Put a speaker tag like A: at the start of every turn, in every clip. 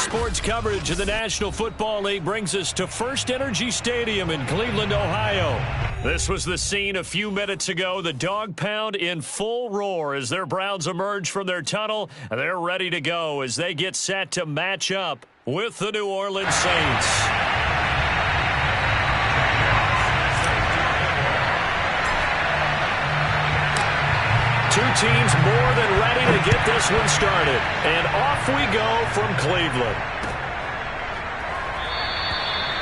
A: Sports coverage of the National Football League brings us to First Energy Stadium in Cleveland, Ohio. This was the scene a few minutes ago. The dog pound in full roar as their Browns emerge from their tunnel. They're ready to go as they get set to match up with the New Orleans Saints. Two teams more than ready to get this one started. And off we go from Cleveland.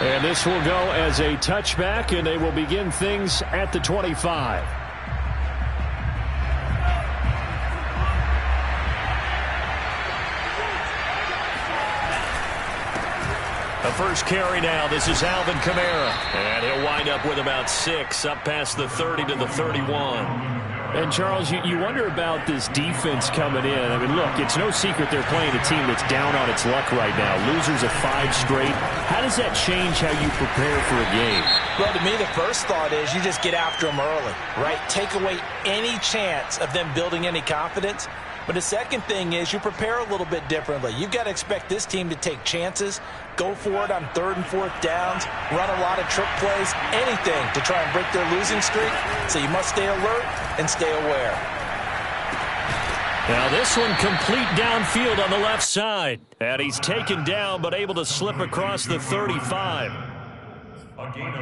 A: And this will go as a touchback, and they will begin things at the 25. The first carry now. This is Alvin Kamara. And he'll wind up with about 6, up past the 30 to the 31. And, Charles, you wonder about this defense coming in. I mean, look, it's no secret they're playing a team that's down on its luck right now. Losers of 5 straight. How does that change how you prepare for a game?
B: Well, to me, the first thought is you just get after them early, right? Take away any chance of them building any confidence. But the second thing is you prepare a little bit differently. You've got to expect this team to take chances, go for it on 3rd and 4th downs, run a lot of trick plays, anything to try and break their losing streak. So you must stay alert and stay aware.
A: Now this one complete downfield on the left side. And he's taken down but able to slip across the 35.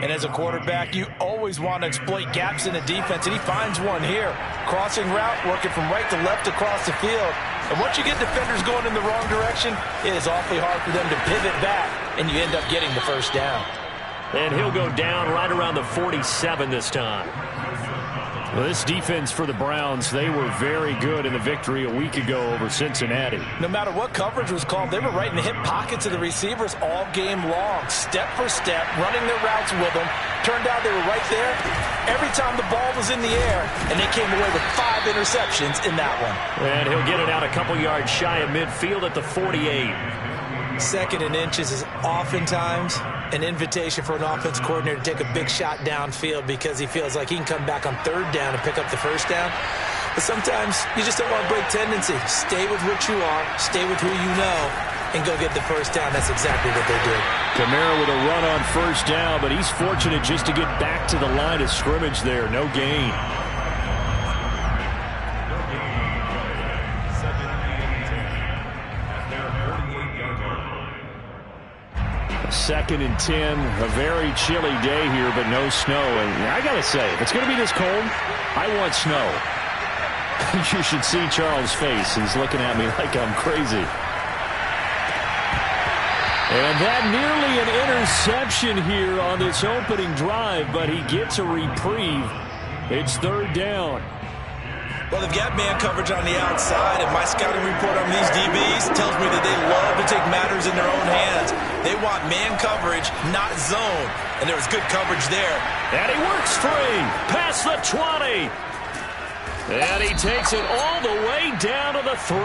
B: And as a quarterback, you always want to exploit gaps in the defense, and he finds one here. Crossing route, working from right to left across the field. And once you get defenders going in the wrong direction, it is awfully hard for them to pivot back, and you end up getting the first down.
A: And he'll go down right around the 47 this time. Well, this defense for the Browns, they were very good in the victory a week ago over Cincinnati.
B: No matter what coverage was called, they were right in the hip pockets of the receivers all game long, step for step, running their routes with them. Turned out they were right there every time the ball was in the air, and they came away with 5 interceptions in that one.
A: And he'll get it out a couple yards shy of midfield at the 48.
B: 2nd and inches is oftentimes an invitation for an offense coordinator to take a big shot downfield because he feels like he can come back on 3rd down and pick up the first down. But sometimes you just don't want to break tendency. Stay with what you are, stay with who you know, and go get the first down. That's exactly what they did.
A: Kamara with a run on first down, but he's fortunate just to get back to the line of scrimmage there. No gain. 2nd and 10, a very chilly day here, but no snow. And I got to say, if it's going to be this cold, I want snow. You should see Charles' face. He's looking at me like I'm crazy. And that nearly an interception here on this opening drive, but he gets a reprieve. It's 3rd down.
B: Well, they've got man coverage on the outside, and my scouting report on these DBs tells me that they love to take matters in their own hands. They want man coverage, not zone, and there was good coverage there.
A: And he works free, past the 20. And he takes it all the way down to the 3.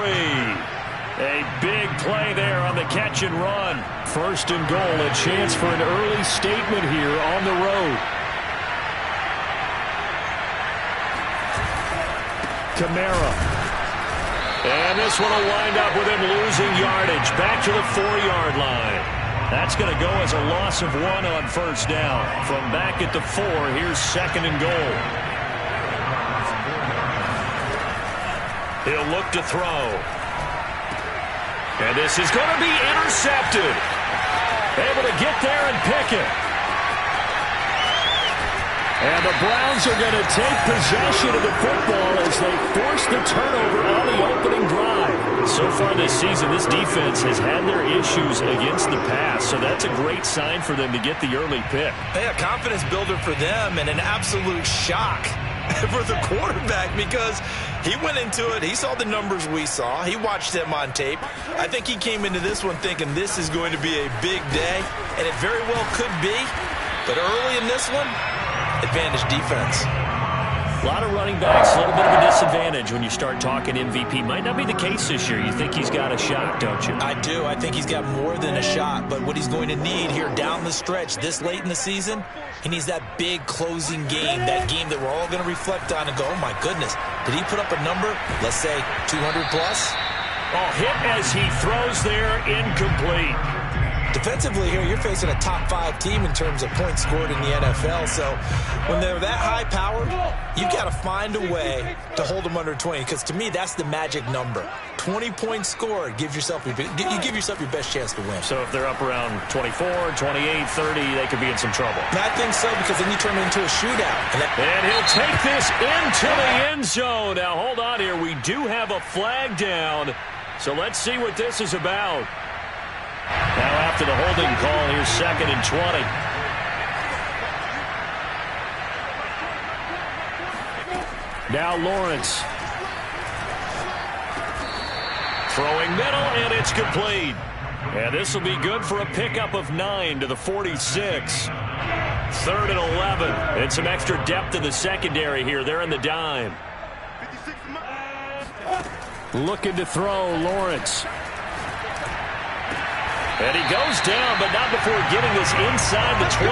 A: A big play there on the catch and run. 1st and goal, a chance for an early statement here on the road. Kamara. And this one will wind up with him losing yardage. Back to the 4-yard line. That's going to go as a loss of 1 on first down. From back at the 4, here's 2nd and goal. He'll look to throw. And this is going to be intercepted. Able to get there and pick it. And the Browns are going to take possession of the football as they force the turnover on the opening drive. So far this season, this defense has had their issues against the pass, so that's a great sign for them to get the early pick.
B: A confidence builder for them and an absolute shock for the quarterback because he went into it. He saw the numbers we saw. He watched them on tape. I think he came into this one thinking this is going to be a big day, and it very well could be. But early in this one, advantage defense.
A: A lot of running backs, a little bit of a disadvantage when you start talking MVP. Might not be the case this year. You think he's got a shot, don't you?
B: I do. I think he's got more than a shot. But what he's going to need here down the stretch this late in the season, he needs that big closing game, that game that we're all going to reflect on and go, oh, my goodness, did he put up a number, let's say 200 plus?
A: Oh, hit as he throws there, incomplete.
B: Defensively here, you're facing a top 5 team in terms of points scored in the NFL. So when they're that high-powered, you've got to find a way to hold them under 20. Because to me, that's the magic number. 20 points scored, you give yourself your best chance to win.
A: So if they're up around 24, 28, 30, they could be in some trouble.
B: And I think so, because then you turn it into a shootout.
A: And he'll take this into the end zone. Now, hold on here. We do have a flag down. So let's see what this is about. Now after the holding call, here's 2nd and 20. Now Lawrence. Throwing middle, and it's complete. And this will be good for a pickup of 9 to the 46. 3rd and 11. And some extra depth in the secondary here. They're in the dime. Looking to throw, Lawrence. And he goes down, but not before getting this inside the 25.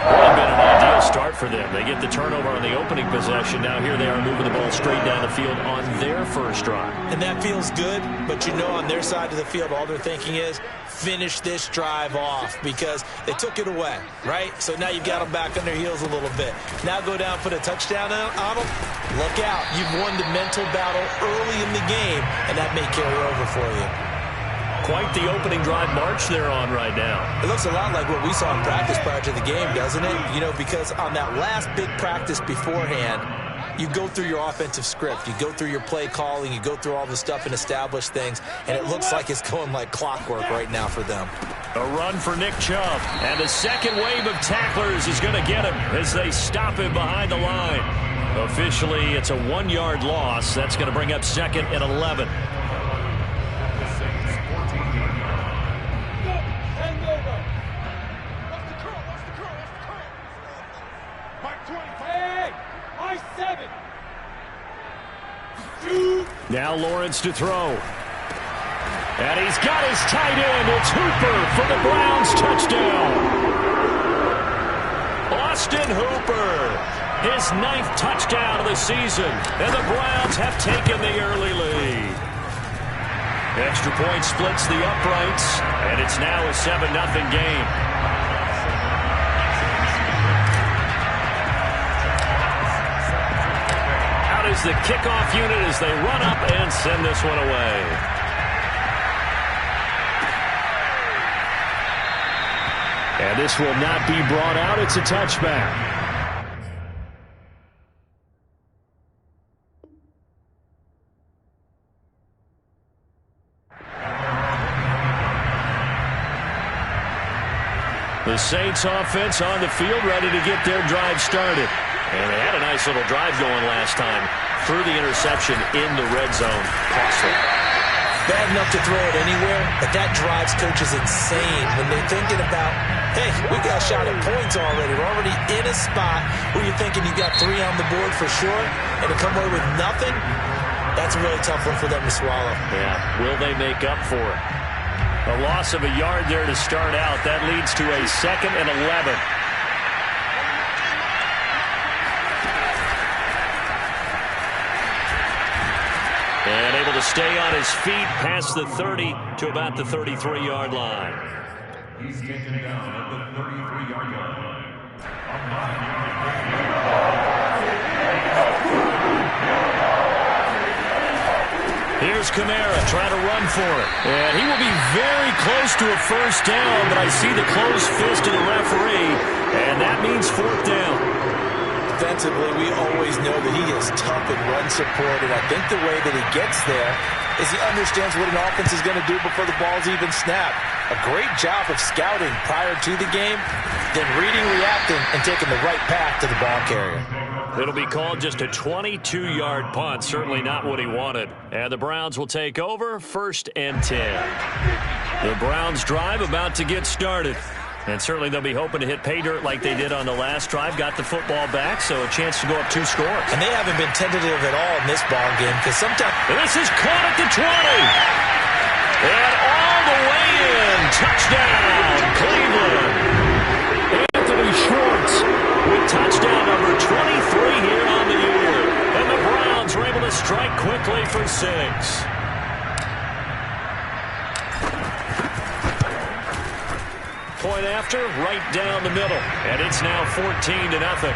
A: Would have been an ideal start for them. They get the turnover on the opening possession. Now here they are moving the ball straight down the field on their first drive.
B: And that feels good, but you know on their side of the field, all they're thinking is finish this drive off because they took it away, right? So now you've got them back on their heels a little bit. Now go down, put a touchdown on them. Look out. You've won the mental battle early in the game, and that may carry over for you.
A: Quite the opening drive march they're on right now.
B: It looks a lot like what we saw in practice prior to the game, doesn't it? You know, because on that last big practice beforehand, you go through your offensive script. You go through your play calling. You go through all the stuff and establish things. And it looks like it's going like clockwork right now for them.
A: A run for Nick Chubb. And the second wave of tacklers is going to get him as they stop him behind the line. Officially, it's a 1-yard loss. That's going to bring up 2nd and 11. Now Lawrence to throw. And he's got his tight end. It's Hooper for the Browns touchdown. Austin Hooper, his 9th touchdown of the season. And the Browns have taken the early lead. Extra point splits the uprights. And it's now a 7-0 game. Is the kickoff unit as they run up and send this one away. And this will not be brought out. It's a touchback. The Saints offense on the field ready to get their drive started. And they had a nice little drive going last time. Through the interception in the red zone. Costly.
B: Bad enough to throw it anywhere, but that drives coaches insane when they're thinking about, hey, we got a shot at points already. We're already in a spot where you're thinking you got 3 on the board for sure, and to come away with nothing, that's a really tough one for them to swallow.
A: Yeah, will they make up for it? A loss of a yard there to start out. That leads to a 2nd and 11. And able to stay on his feet past the 30 to about the 33-yard line. He's taken down at the 33-yard line. Here's Kamara trying to run for it. And he will be very close to a first down, but I see the closed fist of the referee, and that means 4th down.
B: Defensively, we always know that he is tough in run support, and I think the way that he gets there is he understands what an offense is going to do before the ball's even snapped. A great job of scouting prior to the game, then reading, reacting, and taking the right path to the ball carrier.
A: It'll be called just a 22-yard punt, certainly not what he wanted. And the Browns will take over, 1st and 10. The Browns drive about to get started. And certainly they'll be hoping to hit pay dirt like they did on the last drive. Got the football back, so a chance to go up 2 scores.
B: And they haven't been tentative at all in this ball game because sometimes...
A: This is caught at the 20. And all the way in. Touchdown, Cleveland. Anthony Schwartz with touchdown number 23 here on the year. And the Browns are able to strike quickly for 6. Point after, right down the middle. And it's now 14-0.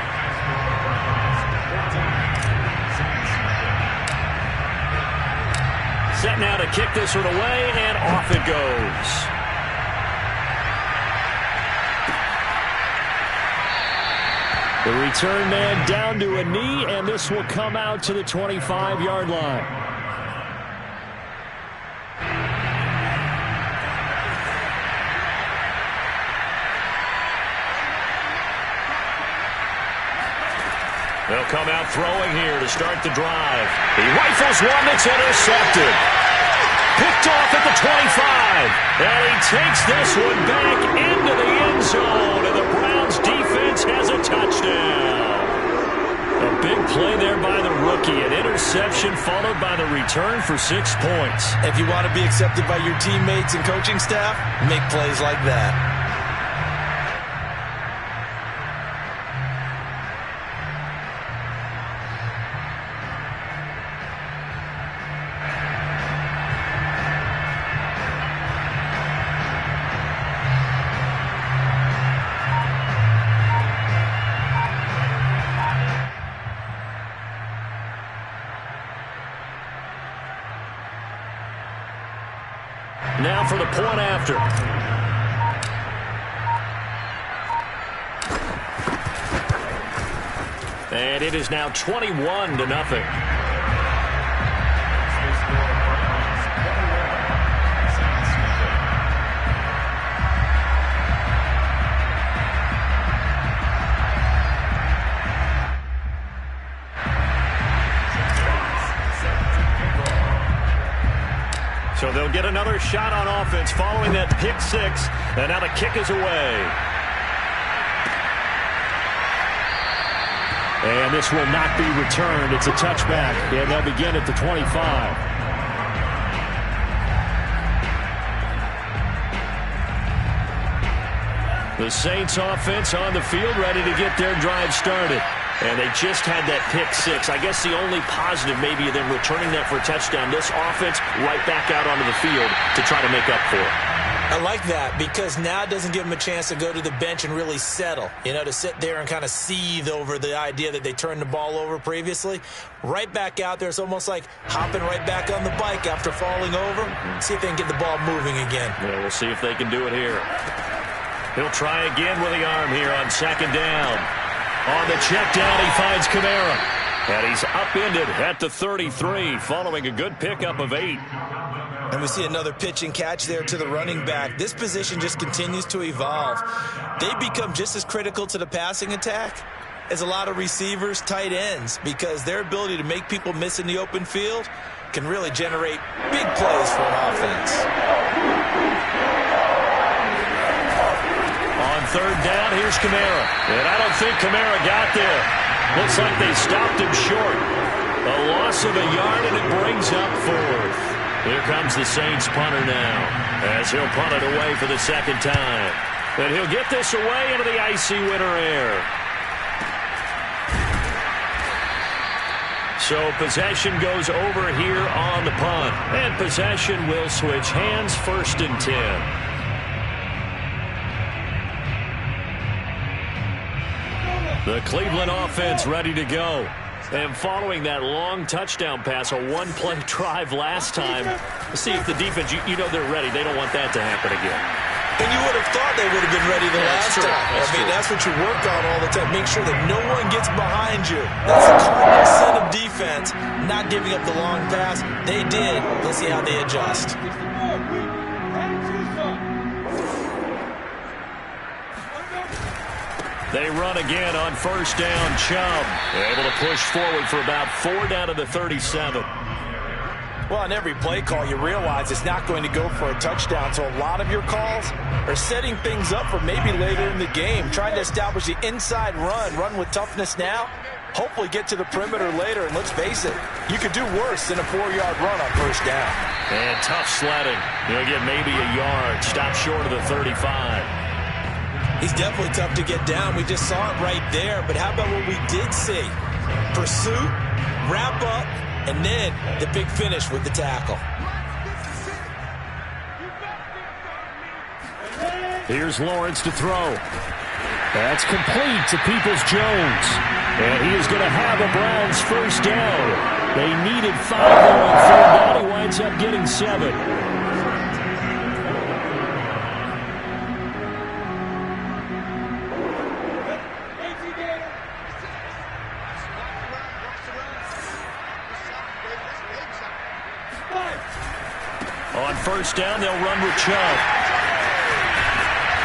A: Set now to kick this one away, and off it goes. The return man down to a knee, and this will come out to the 25-yard line. They'll come out throwing here to start the drive. He rifles one that's intercepted. Picked off at the 25. And he takes this one back into the end zone. And the Browns defense has a touchdown. A big play there by the rookie. An interception followed by the return for 6 points.
B: If you want to be accepted by your teammates and coaching staff, make plays like that.
A: Now for the point after. And it is now 21-0. So they'll get another shot on offense following that pick 6. And now the kick is away. And this will not be returned. It's a touchback. And they'll begin at the 25. The Saints offense on the field ready to get their drive started. And they just had that pick 6. I guess the only positive maybe of them returning that for a touchdown. This offense right back out onto the field to try to make up for it.
B: I like that because now it doesn't give them a chance to go to the bench and really settle. You know, to sit there and kind of seethe over the idea that they turned the ball over previously. Right back out there. It's almost like hopping right back on the bike after falling over. See if they can get the ball moving again.
A: Yeah, we'll see if they can do it here. He'll try again with the arm here on 2nd down. On the check down, he finds Kamara. And he's upended at the 33, following a good pickup of 8.
B: And we see another pitch and catch there to the running back. This position just continues to evolve. They become just as critical to the passing attack as a lot of receivers, tight ends, because their ability to make people miss in the open field can really generate big plays for an offense.
A: On 3rd down, here's Kamara. And I don't think Kamara got there. Looks like they stopped him short. A loss of a yard, and it brings up 4th. Here comes the Saints punter now, as he'll punt it away for the 2nd time. And he'll get this away into the icy winter air. So possession goes over here on the punt. And possession will switch hands, 1st and 10. The Cleveland offense ready to go. And following that long touchdown pass, a one-play drive last time, see if the defense, you know they're ready. They don't want that to happen again.
B: And you would have thought they would have been ready the last time. That's what you work on all the time. Make sure that no one gets behind you. That's the cardinal sin of defense, not giving up the long pass. They did. Let's see how they adjust.
A: They run again on 1st down. Chubb able to push forward for about 4 down to the 37.
B: Well, on every play call, you realize it's not going to go for a touchdown. So a lot of your calls are setting things up for maybe later in the game, trying to establish the inside run with toughness now, hopefully get to the perimeter later. And let's face it, you could do worse than a 4-yard run on 1st down.
A: And tough sledding. He'll get maybe a yard. Stop short of the 35.
B: He's definitely tough to get down. We just saw it right there. But how about what we did see? Pursuit, wrap up, And then the big finish with the tackle.
A: Here's Lawrence to throw. That's complete to Peoples-Jones. And he is going to have a Browns first down. They needed 5 on third down. He winds up getting 7. On first down, they'll run with Chubb.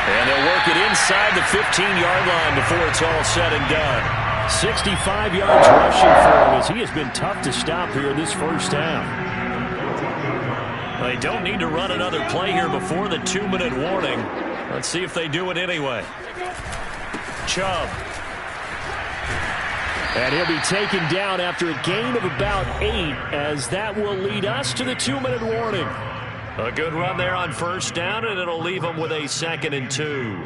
A: And they'll work it inside the 15-yard line before it's all said and done. 65 yards rushing for him as he has been tough to stop here this first half. They don't need to run another play here before the 2-minute warning. Let's see if they do it anyway. Chubb. And he'll be taken down after a gain of about 8, as that will lead us to the 2-minute warning. A good run there on first down, and it'll leave them with a 2nd and 2.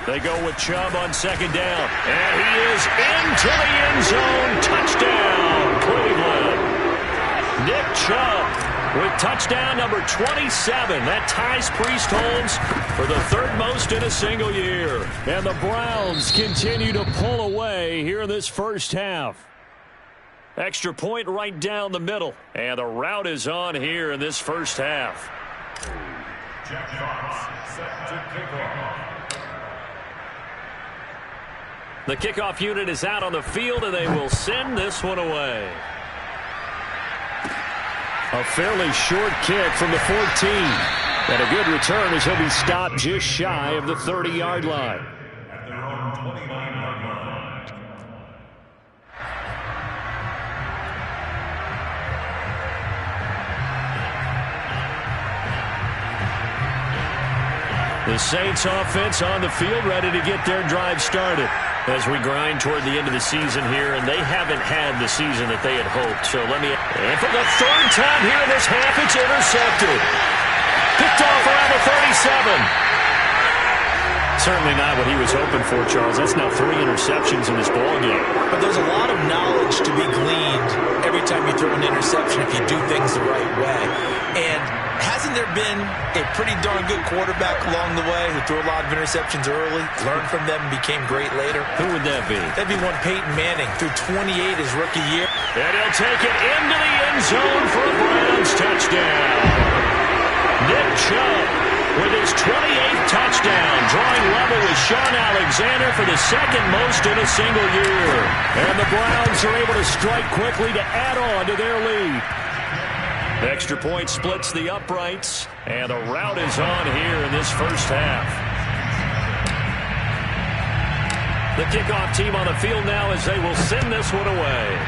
A: They go with Chubb on 2nd down. And he is into the end zone. Touchdown, Cleveland. Nick Chubb with touchdown number 27. That ties Priest Holmes for the 3rd most in a single year. And the Browns continue to pull away here in this first half. Extra point right down the middle. And the route is on here in this first half. Jack Fox set to kickoff. The kickoff unit is out on the field, and they will send this one away. A fairly short kick from the 14. And a good return as he'll be stopped just shy of the 30-yard line. At their own 29-yard line. The Saints offense on the field, ready to get their drive started as we grind toward the end of the season here, and they haven't had the season that they had hoped. So and for the 3rd time here in this half, it's intercepted. Picked off around the 37. Certainly not what he was hoping for, Charles. That's now 3 interceptions in this ballgame.
B: But there's a lot of knowledge to be gleaned every time you throw an interception if you do things the right way. And hasn't there been a pretty darn good quarterback along the way who threw a lot of interceptions early, learned from them, and became great later?
A: Who would that be?
B: That'd be one Peyton Manning, threw 28 his rookie year.
A: And he'll take it into the end zone for a Browns touchdown. Nick Chubb with his 28th touchdown, drawing level with Sean Alexander for the 2nd most in a single year. And the Browns are able to strike quickly to add on to their lead. The extra point splits the uprights, and the route is on here in this first half. The kickoff team on the field now as they will send this one away.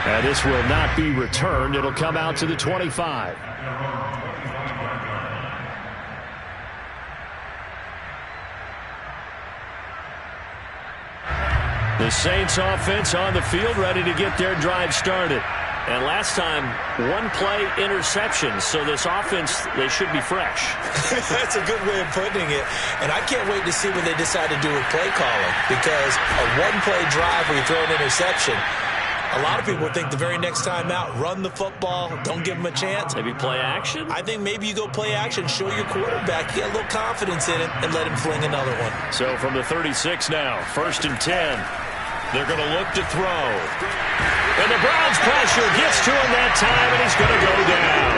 A: And this will not be returned. It'll come out to the 25. The Saints offense on the field, ready to get their drive started. And last time, 1-play interception. So this offense, they should be fresh.
B: That's a good way of putting it. And I can't wait to see what they decide to do with play calling. Because a 1-play drive where you throw an interception, a lot of people think the very next time out, run the football, don't give them a chance.
A: Maybe play action?
B: I think maybe you go play action, show your quarterback, get a little confidence in it, and let him fling another one.
A: So from the 36 now, 1st and 10. They're going to look to throw. And the Browns pressure gets to him that time, and he's going to go down.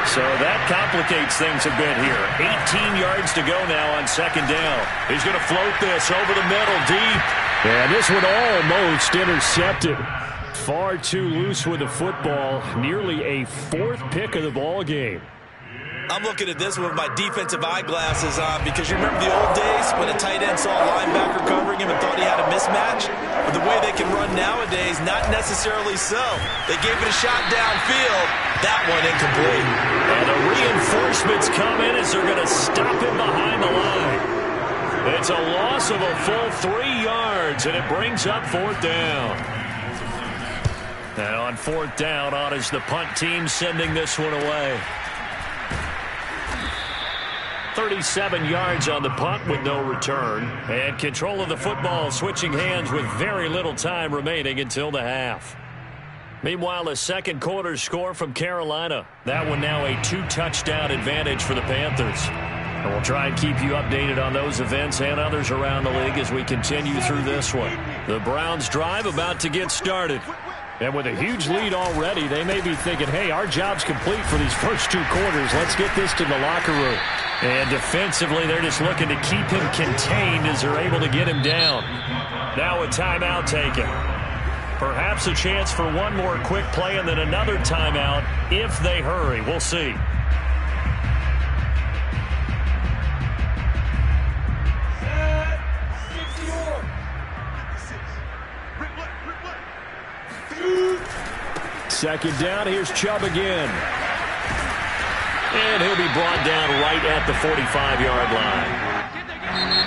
A: So that complicates things a bit here. 18 yards to go now on 2nd down. He's going to float this over the middle, deep. And this one almost intercepted. Far too loose with the football. Nearly a 4th pick of the ball game.
B: I'm looking at this with my defensive eyeglasses on because you remember the old days when a tight end saw a linebacker covering him and thought he had a mismatch? But the way they can run nowadays, not necessarily so. They gave it a shot downfield. That one incomplete.
A: And the reinforcements come in as they're going to stop him behind the line. It's a loss of a full 3 yards, and it brings up 4th down. Now on 4th down, on is the punt team sending this one away. 37 yards on the punt with no return. And control of the football switching hands with very little time remaining until the half. Meanwhile, the second quarter score from Carolina. That one now a 2-touchdown advantage for the Panthers. And we'll try and keep you updated on those events and others around the league as we continue through this one. The Browns drive about to get started. And with a huge lead already, they may be thinking, hey, our job's complete for these first 2 quarters. Let's get this to the locker room. And defensively, they're just looking to keep him contained as they're able to get him down. Now a timeout taken. Perhaps a chance for one more quick play and then another timeout if they hurry. We'll see. Second down, here's Chubb again. And he'll be brought down right at the 45-yard line.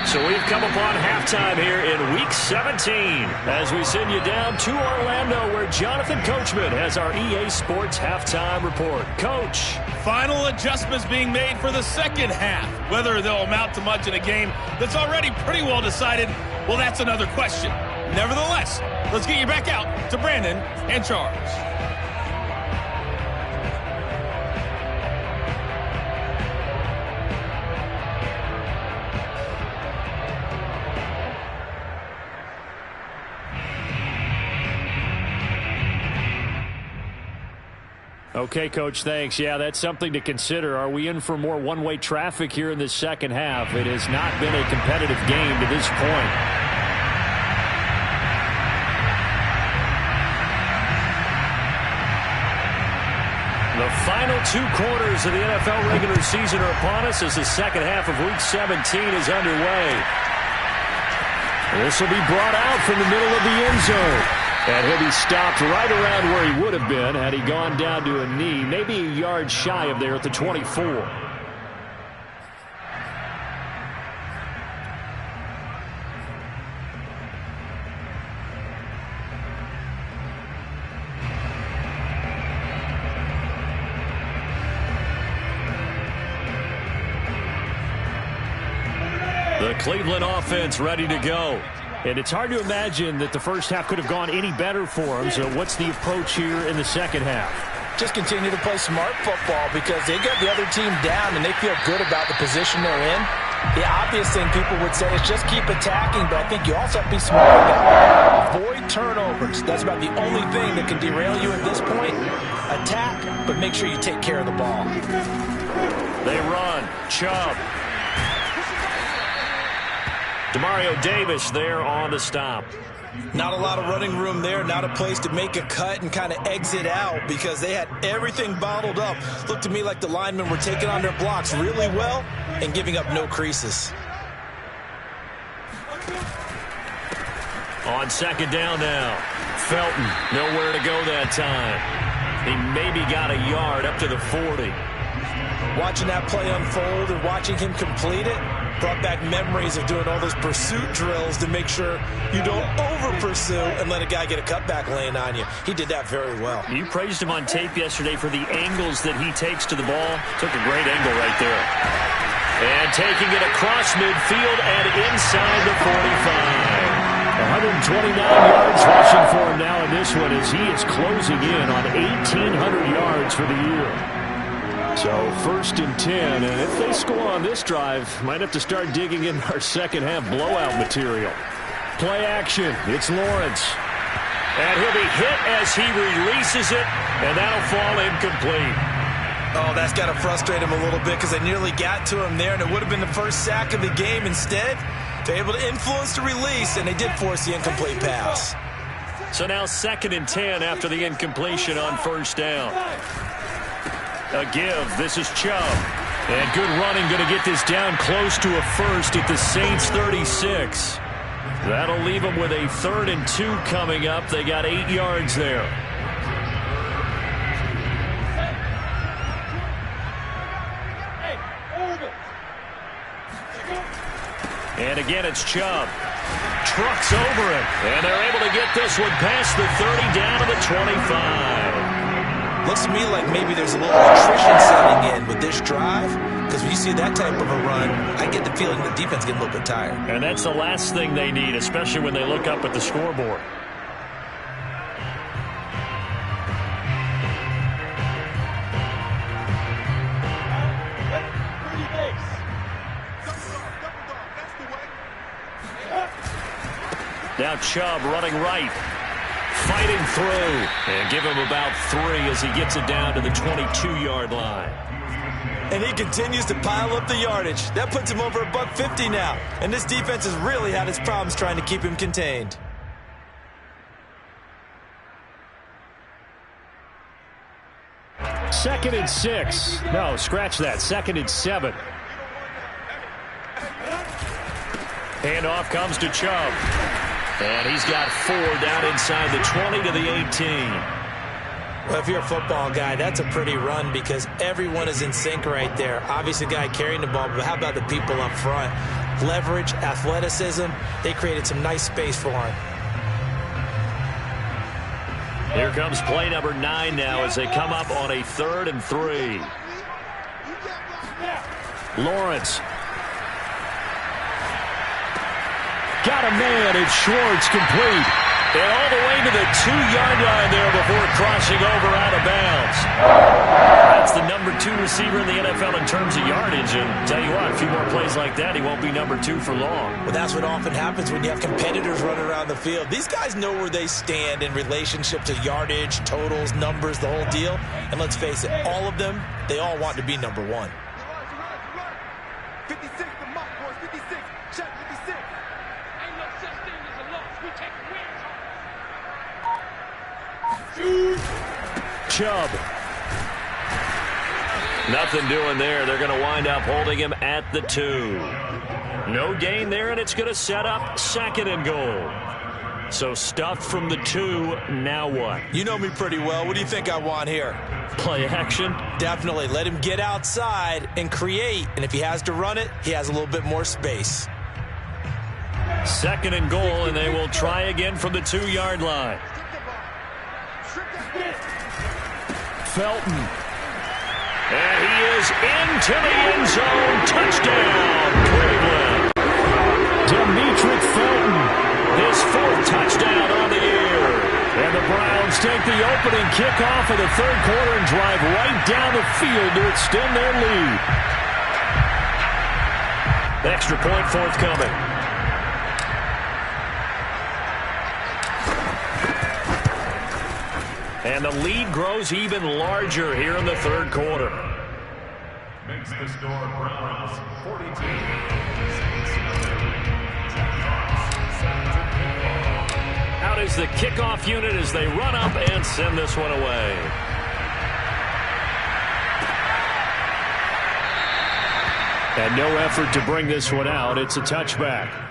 A: So we've come upon halftime here in Week 17 as we send you down to Orlando where Jonathan Coachman has our EA Sports Halftime Report. Coach.
C: Final adjustments being made for the second half. Whether they'll amount to much in a game that's already pretty well decided, well, that's another question. Nevertheless, let's get you back out to Brandon and Charles.
A: Okay, Coach, thanks. Yeah, that's something to consider. Are we in for more one-way traffic here in this second half? It has not been a competitive game to this point. The final 2 quarters of the NFL regular season are upon us as the second half of Week 17 is underway. This will be brought out from the middle of the end zone. And he'll be stopped right around where he would have been had he gone down to a knee, maybe a yard shy of there at the 24. The Cleveland offense ready to go. And it's hard to imagine that the first half could have gone any better for them. So what's the approach here in the second half?
B: Just continue to play smart football because they got the other team down and they feel good about the position they're in. The obvious thing people would say is just keep attacking, but I think you also have to be smart about it. Avoid turnovers. That's about the only thing that can derail you at this point. Attack, but make sure you take care of the ball.
A: They run. Chubb. Demario Davis there on the stop.
B: Not a lot of running room there, not a place to make a cut and kind of exit out because they had everything bottled up. Looked to me like the linemen were taking on their blocks really well and giving up no creases.
A: On second down now. Felton, nowhere to go that time. He maybe got a yard up to the 40.
B: Watching that play unfold and watching him complete it brought back memories of doing all those pursuit drills to make sure you don't over-pursue and let a guy get a cutback lane on you. He did that very well.
A: You praised him on tape yesterday for the angles that he takes to the ball. Took a great angle right there. And taking it across midfield and inside the 45. 129 yards rushing for him now in this one as he is closing in on 1,800 yards for the year. So 1st and 10, and if they score on this drive, might have to start digging in our second half blowout material. Play action, it's Lawrence. And he'll be hit as he releases it, and that'll fall incomplete.
B: Oh, that's got to frustrate him a little bit because they nearly got to him there, and it would have been the first sack of the game. Instead, they're able to influence the release, and they did force the incomplete pass.
A: So now 2nd and 10 after the incompletion on 1st down. A give. This is Chubb. And good running, going to get this down close to a first at the Saints 36. That'll leave them with a 3rd and 2 coming up. They got 8 yards there. And again, it's Chubb. Trucks over him. And they're able to get this one past the 30 down to the 25.
B: Looks to me like maybe there's a little attrition setting in with this drive, because when you see that type of a run, I get the feeling the defense getting a little bit tired.
A: And that's the last thing they need, especially when they look up at the scoreboard. Now Chubb running right. Fighting through. And give him about 3 as he gets it down to the 22-yard line.
B: And he continues to pile up the yardage. That puts him over $150 now. And this defense has really had its problems trying to keep him contained.
A: Second and 6. No, scratch that. Second and 7. Handoff comes to Chubb. And he's got 4 down inside the 20 to the 18.
B: Well, if you're a football guy, that's a pretty run because everyone is in sync right there. Obviously, the guy carrying the ball, but how about the people up front? Leverage, athleticism, they created some nice space for him.
A: Here comes play number 9 now as they come up on a 3rd and 3. Lawrence. Got a man, it's Schwartz, complete. And all the way to the 2-yard line there before crossing over out of bounds. That's the number 2 receiver in the NFL in terms of yardage. And tell you what, a few more plays like that, he won't be number 2 for long.
B: Well, that's what often happens when you have competitors running around the field. These guys know where they stand in relationship to yardage, totals, numbers, the whole deal. And let's face it, all of them, they all want to be number 1.
D: 56, the mark, boys, 56. Check 56. Ain't no such thing as a loss. We take wins.
A: Chubb. Nothing doing there. They're going to wind up holding him at the 2. No gain there, and it's going to set up 2nd and goal. So stuffed from the 2, now what?
B: You know me pretty well. What do you think I want here?
A: Play action?
B: Definitely. Let him get outside and create. And if he has to run it, he has a little bit more space.
A: 2nd and goal, and they will try again from the 2-yard line. Felton. And he is into the end zone. Touchdown, Cleveland. Demetric Felton, his 4th touchdown on the year. And the Browns take the opening kickoff of the 3rd quarter and drive right down the field to extend their lead. Extra point forthcoming. And the lead grows even larger here in the 3rd quarter.
E: Makes the score Browns 42.
A: Out is the kickoff unit as they run up and send this one away. And no effort to bring this one out. It's a touchback.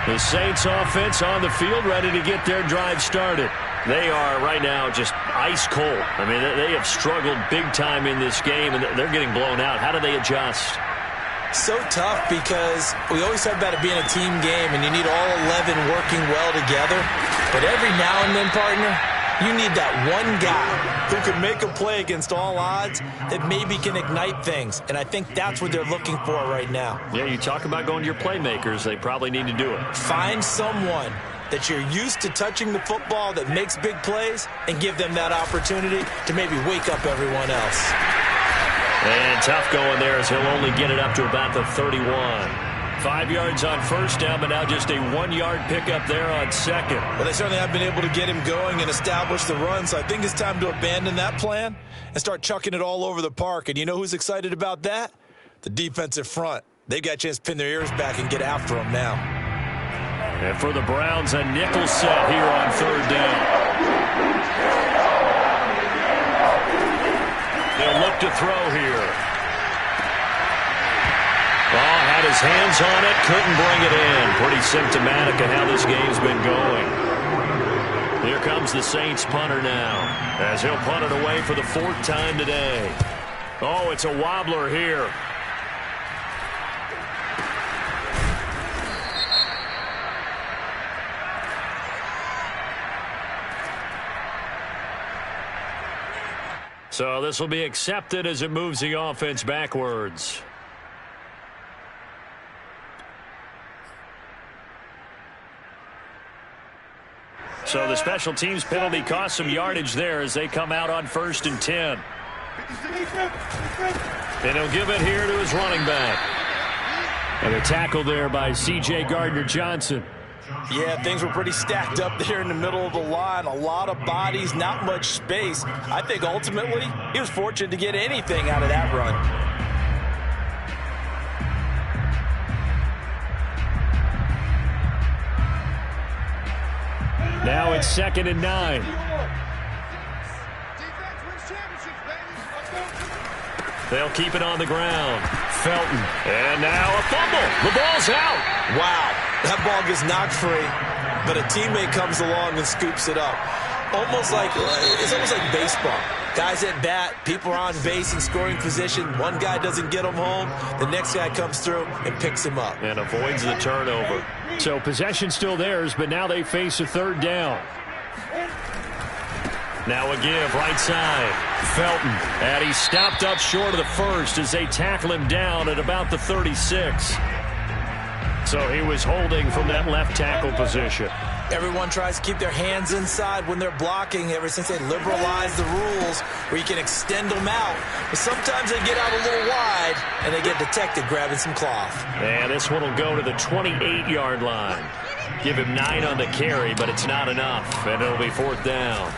A: The Saints offense on the field, ready to get their drive started. They are right now just ice cold. I mean, they have struggled big time in this game, and they're getting blown out. How do they adjust?
B: So tough because we always talk about it being a team game, and you need all 11 working well together. But every now and then, partner, you need that one guy who can make a play against all odds that maybe can ignite things. And I think that's what they're looking for right now.
A: Yeah, you talk about going to your playmakers. They probably need to do it.
B: Find someone that you're used to touching the football that makes big plays and give them that opportunity to maybe wake up everyone else.
A: And tough going there as he'll only get it up to about the 31. 5 yards on 1st down, but now just a 1-yard pickup there on 2nd.
B: Well, they certainly have been able to get him going and establish the run, so I think it's time to abandon that plan and start chucking it all over the park. And you know who's excited about that? The defensive front. They got a chance to pin their ears back and get after him now.
A: And for the Browns, a nickel set here on 3rd down. They'll look to throw here. Oh, had his hands on it, couldn't bring it in. Pretty symptomatic of how this game's been going. Here comes the Saints punter now, as he'll punt it away for the 4th time today. Oh, it's a wobbler here. So this will be accepted as it moves the offense backwards. So the special teams penalty cost some yardage there as they come out on 1st and 10. And he'll give it here to his running back. And a tackle there by C.J. Gardner-Johnson.
B: Yeah, things were pretty stacked up there in the middle of the line. A lot of bodies, not much space. I think ultimately he was fortunate to get anything out of that run.
A: Now it's 2nd and 9. They'll keep it on the ground. Felton. And now a fumble. The ball's out.
B: Wow. That ball gets knocked free, but a teammate comes along and scoops it up. It's almost like baseball. Guys at bat, people are on base in scoring position. One guy doesn't get him home. The next guy comes through and picks him up.
A: And avoids the turnover. So possession still theirs, but now they face a 3rd down. Now a give, right side. Felton. And he stopped up short of the first as they tackle him down at about the 36. So he was holding from that left tackle position.
B: Everyone tries to keep their hands inside when they're blocking ever since they liberalized the rules where you can extend them out. But sometimes they get out a little wide and they get detected grabbing some cloth.
A: And this one will go to the 28-yard line. Give him 9 on the carry, but it's not enough. And it'll be 4th down.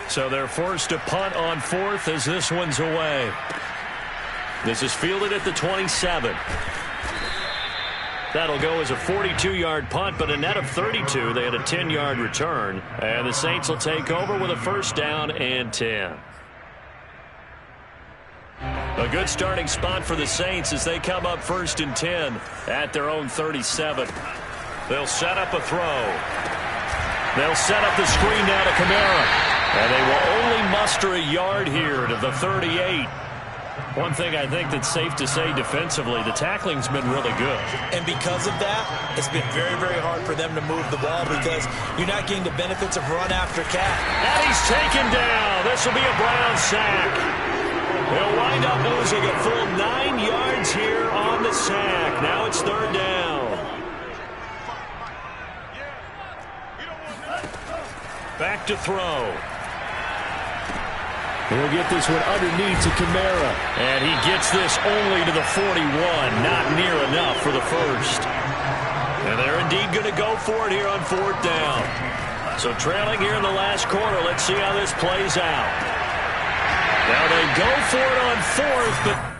A: So they're forced to punt on 4th as this one's away. This is fielded at the 27. That'll go as a 42-yard punt, but a net of 32. They had a 10-yard return. And the Saints will take over with a 1st down and 10. A good starting spot for the Saints as they come up 1st and 10 at their own 37. They'll set up a throw. They'll set up the screen now to Kamara. And they will only muster a yard here to the 38. One thing I think that's safe to say defensively, the tackling's been really good.
B: And because of that, it's been very, very hard for them to move the ball because you're not getting the benefits of run after catch.
A: And he's taken down. This will be a Brown sack. They'll wind up losing a full 9 yards here on the sack. Now it's 3rd down. Back to throw. He'll get this one underneath to Kamara. And he gets this only to the 41. Not near enough for the first. And they're indeed going to go for it here on 4th down. So trailing here in the last quarter. Let's see how this plays out. Now they go for it on 4th, but...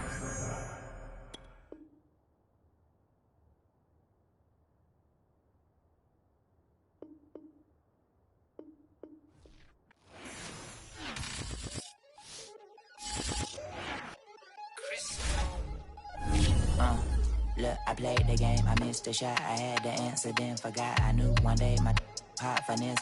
F: Look, I played the game, I missed the shot, I had the answer, then forgot. I knew one day my hot finesse